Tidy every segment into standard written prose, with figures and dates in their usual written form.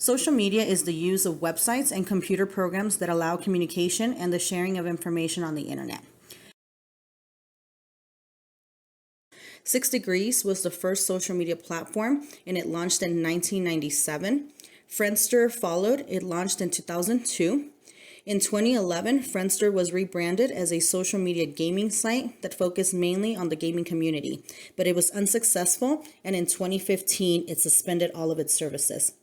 Social media is the use of websites and computer programs that allow communication and the sharing of information on the internet. 6 Degrees was the first social media platform, and it launched in 1997. Friendster followed. It launched in 2002. In 2011, Friendster was rebranded as a social media gaming site that focused mainly on the gaming community, but it was unsuccessful, and in 2015, it suspended all of its services.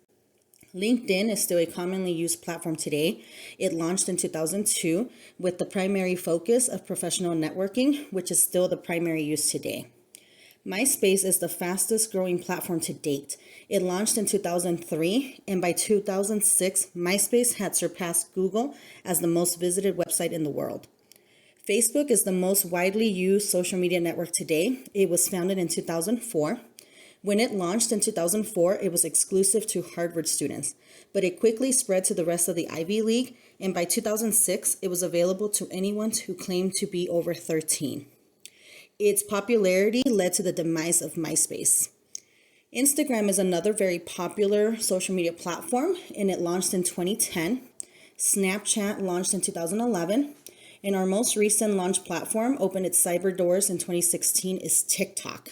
LinkedIn is still a commonly used platform today. It launched in 2002 with the primary focus of professional networking, which is still the primary use today. MySpace is the fastest growing platform to date. It launched in 2003, and by 2006, MySpace had surpassed Google as the most visited website in the world. Facebook is the most widely used social media network today. It was founded in 2004. When it launched in 2004, it was exclusive to Harvard students, but it quickly spread to the rest of the Ivy League, and by 2006, it was available to anyone who claimed to be over 13. Its popularity led to the demise of MySpace. Instagram is another very popular social media platform, and it launched in 2010. Snapchat launched in 2011. And our most recent launch platform opened its cyber doors in 2016 is TikTok.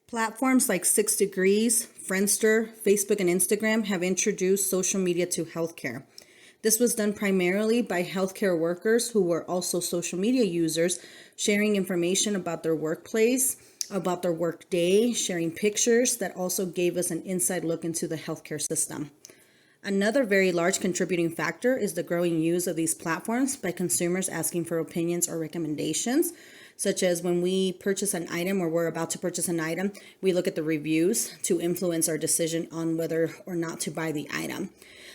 Platforms like 6 Degrees, Friendster, Facebook, and Instagram have introduced social media to healthcare. This was done primarily by healthcare workers who were also social media users, sharing information about their workplace, about their work day, sharing pictures that also gave us an inside look into the healthcare system. Another very large contributing factor is the growing use of these platforms by consumers asking for opinions or recommendations, such as when we purchase an item or we're about to purchase an item, we look at the reviews to influence our decision on whether or not to buy the item.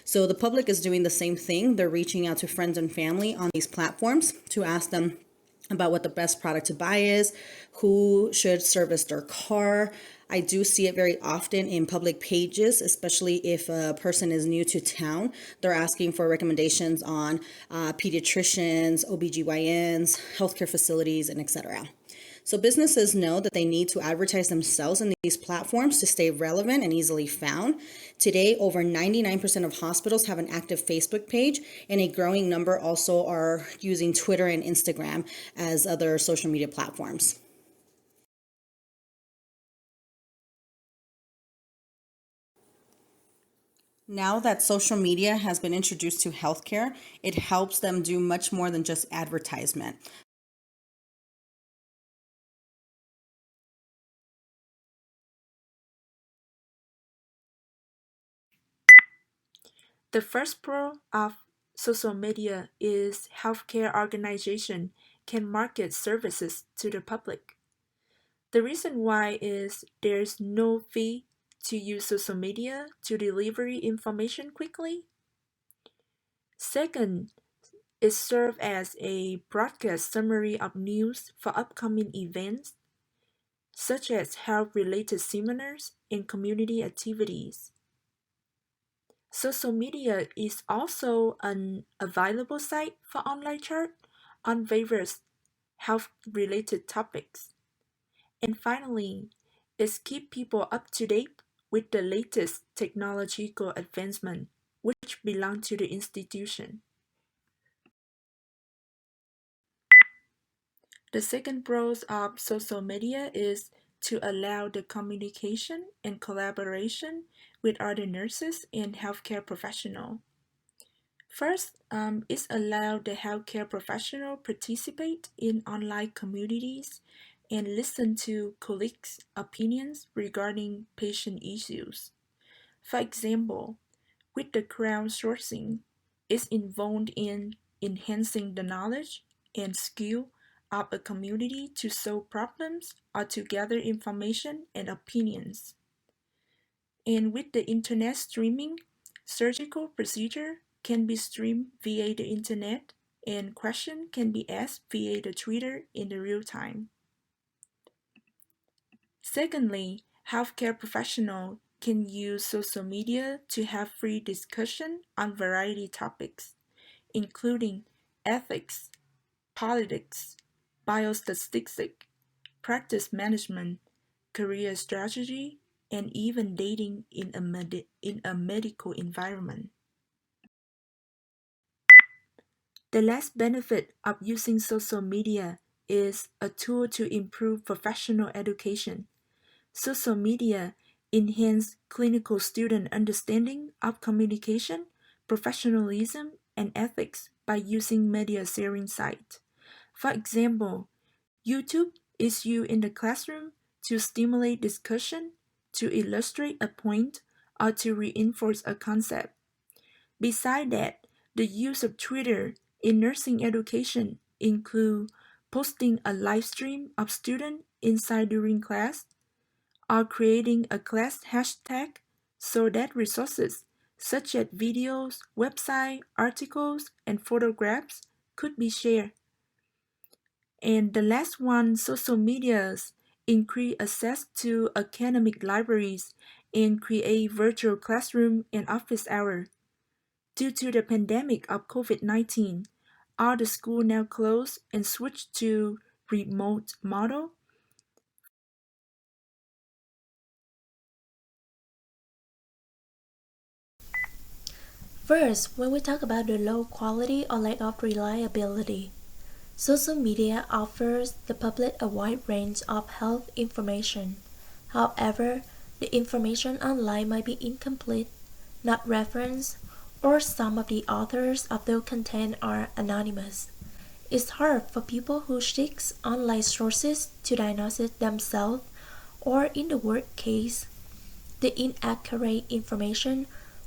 So the public is doing the same thing. They're reaching out to friends and family on these platforms to ask them about what the best product to buy is, who should service their car. I do see it very often in public pages, especially if a person is new to town. They're asking for recommendations on pediatricians, OBGYNs, healthcare facilities, and etc. So businesses know that they need to advertise themselves in these platforms to stay relevant and easily found. Today, over 99% of hospitals have an active Facebook page, and a growing number also are using Twitter and Instagram as other social media platforms. Now that social media has been introduced to healthcare, it helps them do much more than just advertisement. The first pro of social media is healthcare organization can market services to the public. The reason why is there's no fee to use social media to deliver information quickly. Second, it serves as a broadcast summary of news for upcoming events, such as health-related seminars and community activities. Social media is also an available site for online chat on various health-related topics. And finally, it keeps people up to date with the latest technological advancement which belong to the institution. The second pros of social media is to allow the communication and collaboration with other nurses and healthcare professionals. First, it's allowed the healthcare professional participate in online communities and listen to colleagues' opinions regarding patient issues. For example, with the crowdsourcing, it's involved in enhancing the knowledge and skill of a community to solve problems or to gather information and opinions. And with the internet streaming, surgical procedure can be streamed via the internet and question can be asked via the Twitter in the real time. Secondly, healthcare professionals can use social media to have free discussion on variety topics, including ethics, politics, biostatistics, practice management, career strategy, and even dating in a medical environment. The last benefit of using social media is a tool to improve professional education. Social media enhance clinical student understanding of communication, professionalism, and ethics by using media sharing sites. For example, YouTube is used in the classroom to stimulate discussion, to illustrate a point, or to reinforce a concept. Beside that, the use of Twitter in nursing education include posting a live stream of student inside during class or creating a class hashtag so that resources such as videos, website, articles, and photographs could be shared. And the last one, social medias increase access to academic libraries and create virtual classroom and office hour. Due to the pandemic of COVID-19, all the school now closed and switched to remote model. First, when we talk about the low quality or lack of reliability, social media offers the public a wide range of health information. However, the information online might be incomplete, not referenced, or some of the authors of the content are anonymous. It's hard for people who seek online sources to diagnose it themselves, or in the worst case, the inaccurate information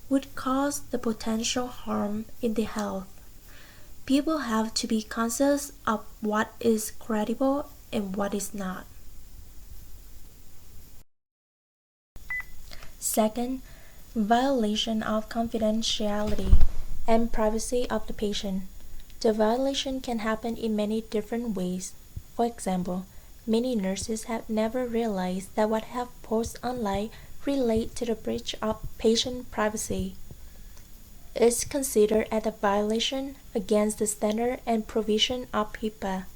would cause the potential harm in the health. People have to be conscious of what is credible and what is not. Second, violation of confidentiality and privacy of the patient. The violation can happen in many different ways. For example, many nurses have never realized that what have posted online relate to the breach of patient privacy. It's considered as a violation against the standard and provision of HIPAA.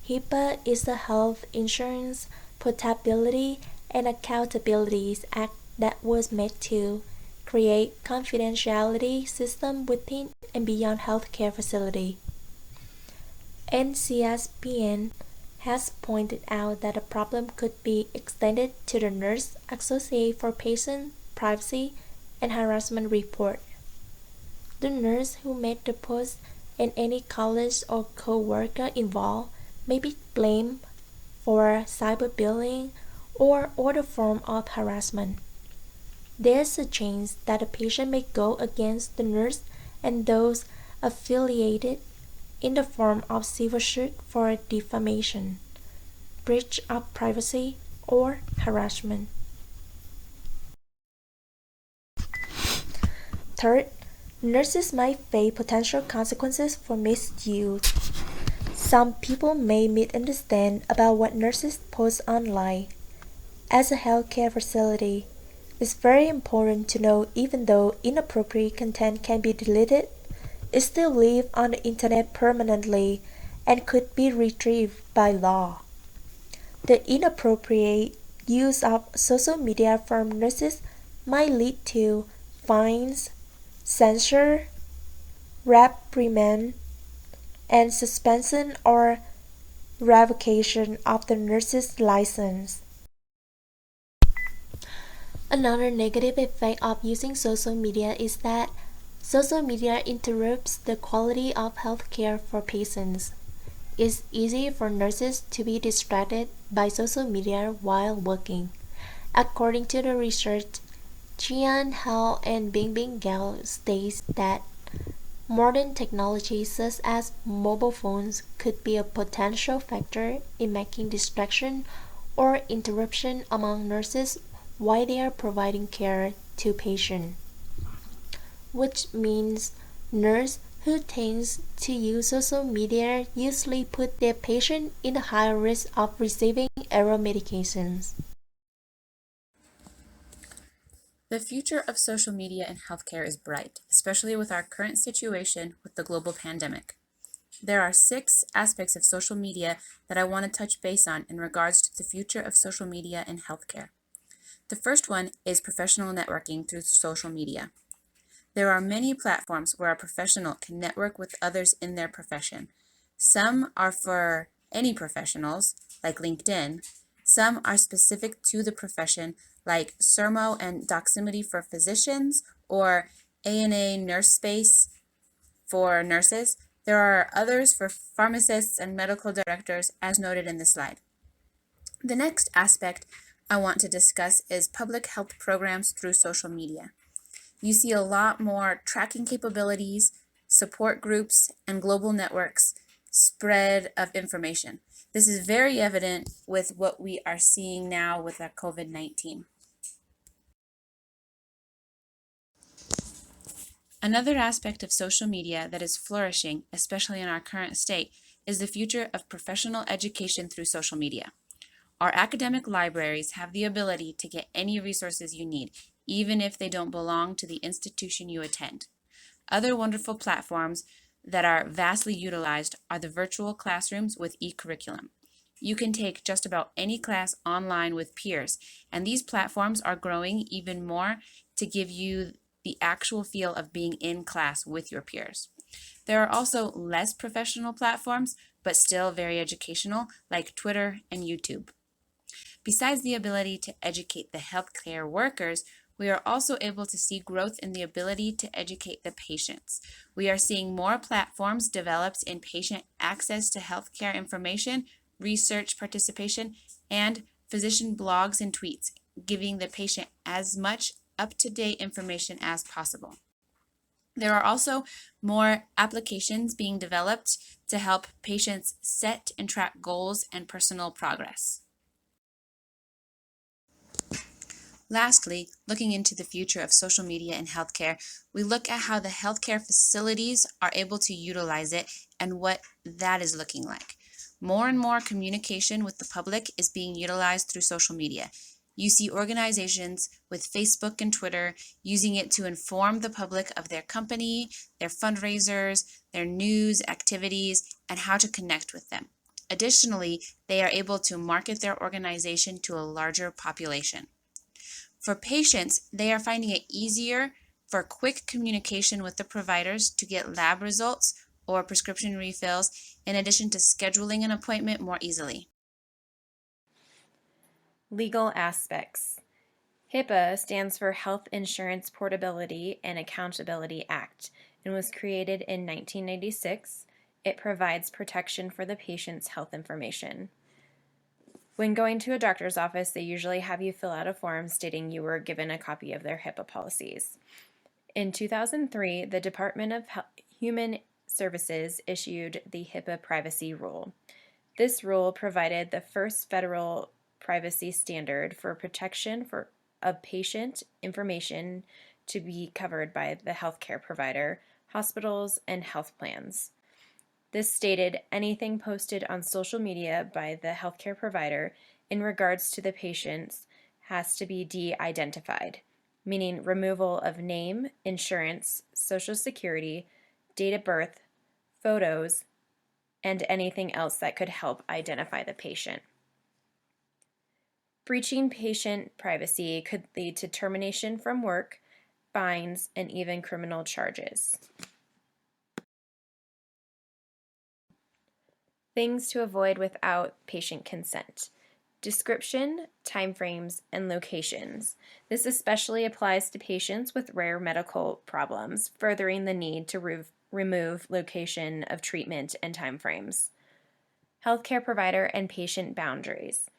HIPAA is the Health Insurance Portability and Accountability Act that was made to create confidentiality system within and beyond healthcare facility. NCSPN has pointed out that the problem could be extended to the Nurse Association for Patient Privacy and Harassment report. The nurse who made the post and any colleague or co-worker involved may be blamed for cyberbullying or other form of harassment. There's a chance that the patient may go against the nurse and those affiliated in the form of civil suit for defamation, breach of privacy, or harassment. Third, nurses might face potential consequences for misuse. Some people may misunderstand about what nurses post online. As a healthcare facility, it's very important to know even though inappropriate content can be deleted, it still lives on the internet permanently and could be retrieved by law. The inappropriate use of social media from nurses might lead to fines, censure, reprimand, and suspension or revocation of the nurse's license. Another negative effect of using social media is that social media interrupts the quality of healthcare for patients. It's easy for nurses to be distracted by social media while working. According to the research, Jian Hao and Bingbing Gao states that modern technology such as mobile phones could be a potential factor in making distraction or interruption among nurses while they are providing care to patients, which means nurses who tend to use social media usually put their patient in a higher risk of receiving error medications. The future of social media in healthcare is bright, especially with our current situation with the global pandemic. There are 6 aspects of social media that I want to touch base on in regards to the future of social media in healthcare. The first one is professional networking through social media. There are many platforms where a professional can network with others in their profession. Some are for any professionals, like LinkedIn. Some are specific to the profession, like Sermo and Doximity for physicians, or ANA Nurse Space for nurses. There are others for pharmacists and medical directors, as noted in the slide. The next aspect I want to discuss is public health programs through social media. You see a lot more tracking capabilities, support groups, and global networks spread of information. This is very evident with what we are seeing now with the COVID-19. Another aspect of social media that is flourishing, especially in our current state, is the future of professional education through social media. Our academic libraries have the ability to get any resources you need, even if they don't belong to the institution you attend. Other wonderful platforms that are vastly utilized are the virtual classrooms with e-curriculum. You can take just about any class online with peers, and these platforms are growing even more to give you the actual feel of being in class with your peers. There are also less professional platforms, but still very educational, like Twitter and YouTube. Besides the ability to educate the healthcare workers, we are also able to see growth in the ability to educate the patients. We are seeing more platforms developed in patient access to healthcare information, research participation, and physician blogs and tweets, giving the patient as much up-to-date information as possible. There are also more applications being developed to help patients set and track goals and personal progress. Lastly, looking into the future of social media in healthcare, we look at how the healthcare facilities are able to utilize it and what that is looking like. More and more communication with the public is being utilized through social media. You see organizations with Facebook and Twitter using it to inform the public of their company, their fundraisers, their news activities, and how to connect with them. Additionally, they are able to market their organization to a larger population. For patients, they are finding it easier for quick communication with the providers to get lab results or prescription refills, in addition to scheduling an appointment more easily. Legal aspects. HIPAA stands for Health Insurance Portability and Accountability Act and was created in 1996. It provides protection for the patient's health information. When going to a doctor's office, they usually have you fill out a form stating you were given a copy of their HIPAA policies. In 2003, the Department of Human Services issued the HIPAA Privacy Rule. This rule provided the first federal privacy standard for protection of patient information to be covered by the healthcare provider, hospitals, and health plans. This stated anything posted on social media by the healthcare provider in regards to the patients has to be de-identified, meaning removal of name, insurance, social security, date of birth, photos, and anything else that could help identify the patient. Breaching patient privacy could lead to termination from work, fines, and even criminal charges. Things to avoid without patient consent. Description, timeframes, and locations. This especially applies to patients with rare medical problems, furthering the need to remove location of treatment and timeframes. Healthcare provider and patient boundaries.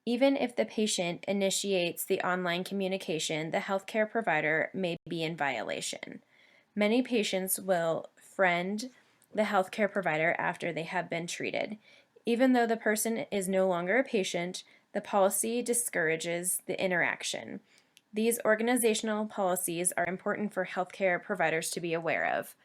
Even if the patient initiates the online communication, the healthcare provider may be in violation. Many patients will friend the healthcare provider after they have been treated. Even though the person is no longer a patient, the policy discourages the interaction. These organizational policies are important for healthcare providers to be aware of.